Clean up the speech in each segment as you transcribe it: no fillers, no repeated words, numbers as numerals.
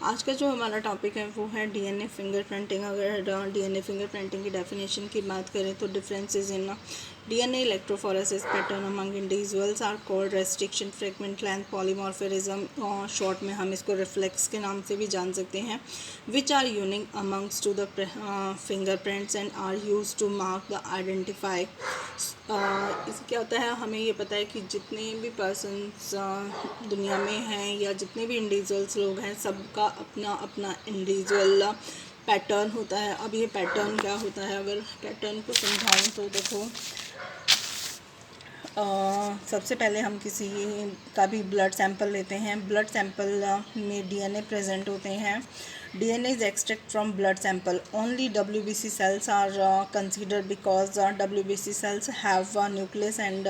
आज का जो हमारा टॉपिक है वो है डीएनए फिंगरप्रिंटिंग। अगर डीएनए फिंगरप्रिंटिंग की डेफिनेशन की बात करें तो differences in DNA electrophoresis pattern among individuals are called restriction, fragment length, polymorphism, और शॉर्ट में हम इसको रिफ्लेक्स के नाम से भी जान सकते हैं, which are unique amongst to the fingerprints and are use to mark the identify. इससे क्या होता है, हमें ये पता है कि जितने भी पर्सन्स दुनिया में हैं या जितने भी इंडिविजुअल्स लोग हैं, सबका अपना अपना इंडिविजुअल पैटर्न होता है। अब ये पैटर्न क्या होता है, अगर पैटर्न को समझाऊं तो देखो, सबसे पहले हम किसी का भी ब्लड सैंपल लेते हैं। ब्लड सैंपल में डीएनए प्रेजेंट होते हैं। DNA is extract from blood sample. Only WBC cells are considered because WBC cells have nucleus and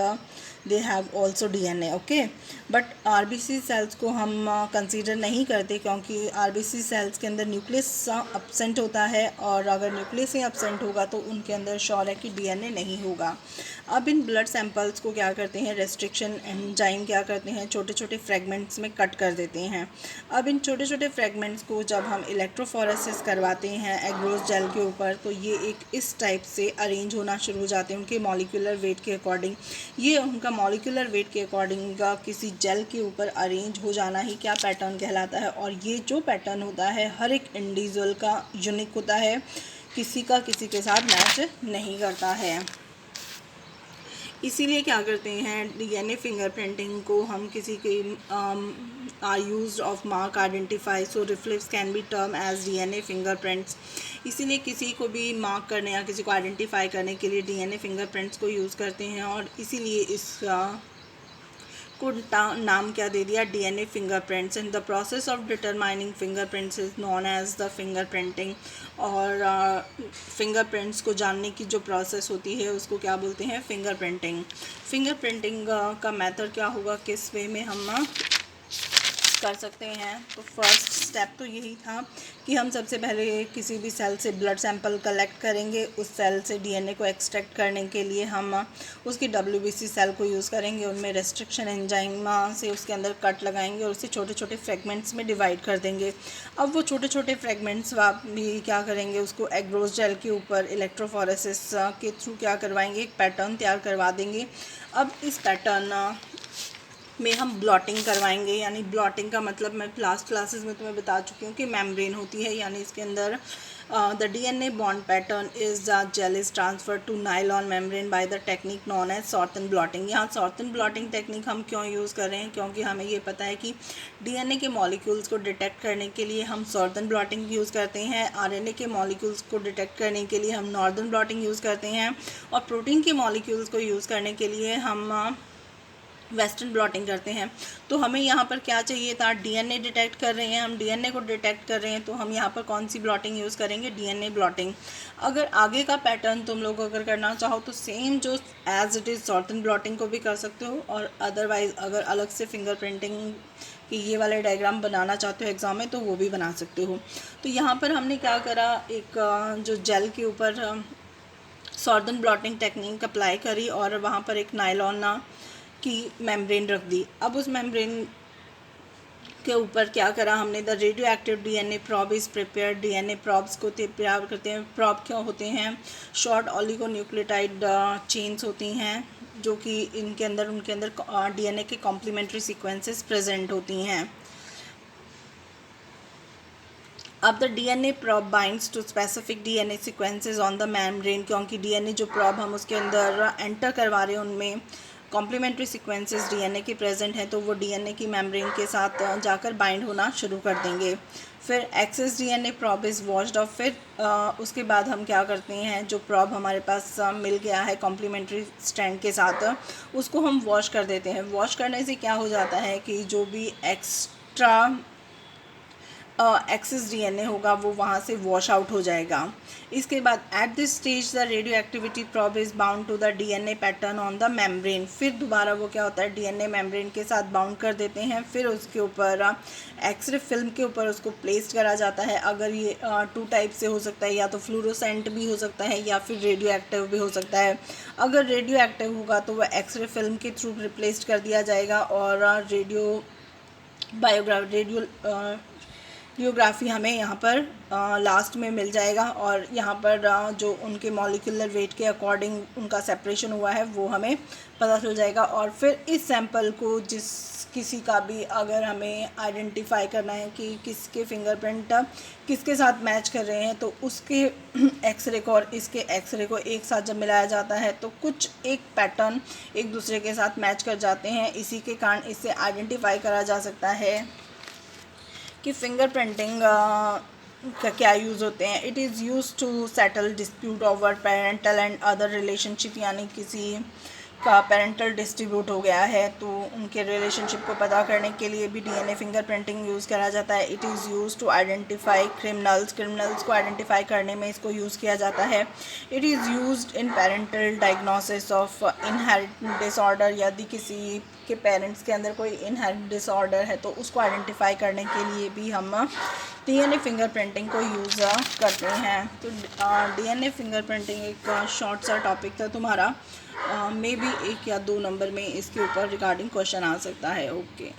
they have also DNA, okay. But RBC cells को हम consider नहीं करते, क्योंकि आरबीसी सेल्स के अंदर न्यूक्लियस एब्सेंट होता है, और अगर न्यूक्लियस ही एब्सेंट होगा तो उनके अंदर श्योर है कि डीएनए नहीं होगा। अब इन ब्लड सैंपल्स को क्या करते हैं, रेस्ट्रिक्शन एंजाइम क्या करते हैं, छोटे छोटे फ्रेगमेंट्स में कट कर देते हैं। अब इन छोटे छोटे फ्रेगमेंट्स को जब हम इलेक्ट्रोफोरेसिस करवाते हैं एग्रोस जेल के ऊपर, तो ये एक इस टाइप से अरेंज होना शुरू हो जाते हैं उनके मॉलिक्यूलर वेट के अकॉर्डिंग। ये उनका मॉलिक्यूलर वेट के अकॉर्डिंग किसी जेल के ऊपर अरेंज हो जाना ही क्या पैटर्न कहलाता है। और ये जो पैटर्न होता है हर एक इंडिविजुअल का यूनिक होता है, किसी का किसी के साथ मैच नहीं करता है। इसीलिए क्या करते हैं, डीएनए फिंगरप्रिंटिंग को हम किसी के are use of mark identify, so reflex can be term as DNA fingerprints. इसीलिए किसी को भी मार्क करने या किसी को आइडेंटिफाई करने के लिए डीएनए फिंगरप्रिंट्स को यूज़ करते हैं, और इसीलिए इस को नाम क्या दे दिया, DNA fingerprints. And the process of determining fingerprints is known as the fingerprinting. और फिंगरप्रिंट्स को जानने की जो प्रोसेस होती है उसको क्या बोलते हैं, फिंगरप्रिंटिंग। फिंगरप्रिंटिंग का मेथड क्या होगा, किस वे में हम कर सकते हैं। तो फर्स्ट स्टेप तो यही था कि हम सबसे पहले किसी भी सेल से ब्लड सैंपल कलेक्ट करेंगे। उस सेल से डीएनए को एक्सट्रैक्ट करने के लिए हम उसकी डब्ल्यूबीसी सेल को यूज़ करेंगे, उनमें रेस्ट्रिक्शन एंजाइम से उसके अंदर कट लगाएंगे और उसे छोटे छोटे फ्रेगमेंट्स में डिवाइड कर देंगे। अब वो छोटे छोटे फ्रेगमेंट्स आप भी क्या करेंगे, उसको एग्रोस जेल के ऊपर इलेक्ट्रोफोरेसिस के थ्रू क्या करवाएंगे, एक पैटर्न तैयार करवा देंगे। अब इस पैटर्न में हम ब्लॉटिंग करवाएंगे, यानी ब्लॉटिंग का मतलब मैं लास्ट क्लासेस में तुम्हें बता चुकी हूँ कि मेम्ब्रेन होती है, यानी इसके अंदर the DNA bond pattern is the gel is transfer to nylon membrane by the technique known as southern blotting. यहाँ सॉर्थन ब्लॉटिंग टेक्निक हम क्यों यूज़ कर रहे हैं, क्योंकि हमें ये पता है कि डीएनए के मॉलिक्यूल्स को डिटेक्ट करने के लिए हम सॉर्थन ब्लॉटिंग यूज़ करते हैं, आरएनए के मॉलिक्यूल्स को डिटेक्ट करने के लिए हम नॉर्दर्न ब्लॉटिंग यूज़ करते हैं, और प्रोटीन के मॉलिक्यूल्स को यूज़ करने के लिए हम वेस्टर्न ब्लॉटिंग करते हैं। तो हमें यहाँ पर क्या चाहिए था, डीएनए डिटेक्ट कर रहे हैं, हम डीएनए को डिटेक्ट कर रहे हैं, तो हम यहाँ पर कौन सी ब्लॉटिंग यूज़ करेंगे, डीएनए ब्लॉटिंग। अगर आगे का पैटर्न तुम लोग अगर करना चाहो तो सेम जो एज इट इज़ सॉर्थन ब्लॉटिंग को भी कर सकते हो, और अदरवाइज़ अगर अलग से फिंगरप्रिंटिंग कि ये वाले डायग्राम बनाना चाहते हो एग्ज़ाम में तो वो भी बना सकते हो। तो यहाँ पर हमने क्या करा, एक जो जेल के ऊपर सॉर्थन ब्लॉटिंग टेक्निक अप्लाई करी और वहाँ पर एक नायलॉन की मेम्ब्रेन रख दी। अब उस मेम्ब्रेन के ऊपर क्या करा हमने, the radioactive DNA probe is prepare. DNA probes को तैयार करते हैं। प्रॉब क्या होते हैं, शॉर्ट ऑलिगोन्यूक्लियोटाइड चेन्स होती हैं, जो कि उनके अंदर डीएनए के कॉम्प्लीमेंट्री सीक्वेंसेस प्रेजेंट होती हैं। अब the DNA probe binds to specific DNA sequences on the membrane, क्योंकि डीएनए जो प्रॉब हम उसके अंदर एंटर करवा रहे हैं उनमें कॉम्प्लीमेंट्री सीक्वेंसेस डीएनए की प्रेजेंट है, तो वो डीएनए की मेम्ब्रेन के साथ जाकर बाइंड होना शुरू कर देंगे। फिर excess DNA probe is washed off. फिर उसके बाद हम क्या करते हैं, जो प्रॉब हमारे पास मिल गया है कॉम्प्लीमेंट्री स्ट्रैंड के साथ, उसको हम वॉश कर देते हैं। वॉश करने से क्या हो जाता है कि जो भी एक्स्ट्रा एक्सेस डीएनए होगा वो वहाँ से वॉश आउट हो जाएगा। इसके बाद at this stage the radioactivity probe is bound to the DNA pattern on the membrane. फिर दोबारा वो क्या होता है, डीएनए मेम्ब्रेन के साथ बाउंड कर देते हैं। फिर उसके ऊपर एक्सरे फिल्म के ऊपर उसको प्लेस्ड करा जाता है। अगर ये 2 टाइप से हो सकता है, या तो फ्लूरोसेंट भी हो सकता है या फिर रेडियो एक्टिव भी हो सकता है। अगर रेडियो एक्टिव होगा तो वह एक्सरे फिल्म के थ्रू रिप्लेस्ड कर दिया जाएगा, और रेडियो जियोग्राफी हमें यहाँ पर लास्ट में मिल जाएगा, और यहाँ पर जो उनके मॉलिक्यूलर वेट के अकॉर्डिंग उनका सेपरेशन हुआ है वो हमें पता चल जाएगा। और फिर इस सैंपल को जिस किसी का भी अगर हमें आइडेंटिफाई करना है कि किसके फिंगरप्रिंट किसके साथ मैच कर रहे हैं, तो उसके एक्सरे को और इसके एक्सरे को एक साथ जब मिलाया जाता है तो कुछ एक पैटर्न एक दूसरे के साथ मैच कर जाते हैं। इसी के कारण इससे आइडेंटिफाई करा जा सकता है कि फिंगर प्रिंटिंग का क्या यूज़ होते हैं। It is use to settle dispute over parental and other relationship, यानी किसी का पेरेंटल डिस्ट्रीब्यूट हो गया है तो उनके रिलेशनशिप को पता करने के लिए भी डीएनए फिंगर प्रिंटिंग यूज़ करा जाता है। It is use to identify criminals को आइडेंटिफाई करने में इसको यूज़ किया जाता है। It is used in parental diagnosis of inherited disorder, यदि किसी के पेरेंट्स के अंदर कोई इनहेरिटेड डिसऑर्डर है तो उसको आइडेंटिफाई करने के लिए भी हम डीएनए फिंगर प्रिंटिंग को यूज़ करते हैं। तो डीएनए फिंगर प्रिंटिंग एक शॉर्ट सा टॉपिक था तुम्हारा, मे बी 1 या 2 नंबर में इसके ऊपर रिगार्डिंग क्वेश्चन आ सकता है। ओके।